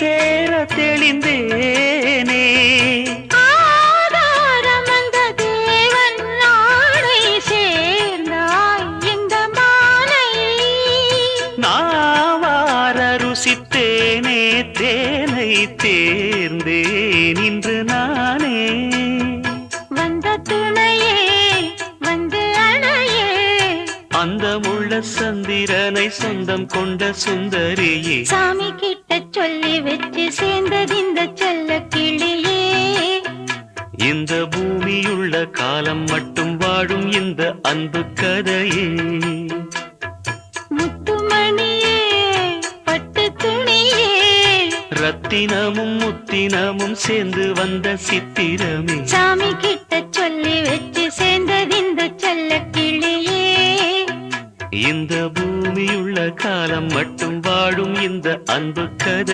சேர தெளிந்தேனே. ஆதாரம் அந்த தேவன் நாடை சேர்ந்தாய் இந்த மாலை. நாவார ருசித்தேனே தேனை தேர்ந்தேன் இன்று நானே. வந்த துணையே வந்து அணையே, அந்த முள்ள சந்திரனை சொந்தம் கொண்ட சுந்தரியே. சாமி கிட்ட சொல்லி வச்சு சேர்ந்தது இந்த செல்ல கிளியே. இந்த பூமியுள்ள காலம் மட்டும் வாழும் இந்த அன்பு கதையே. முத்துமணியே பட்டு துணியே, ரத்தினமும் முத்தினமும் சேர்ந்து வந்த சித்திரமே. சாமி கிட்ட சொல்லி வச்சு சேர்ந்தது இந்த செல்ல கிளியே. இந்த பூமியுள்ள காலம் மட்டும் வாழும் இந்த அன்பு கதை.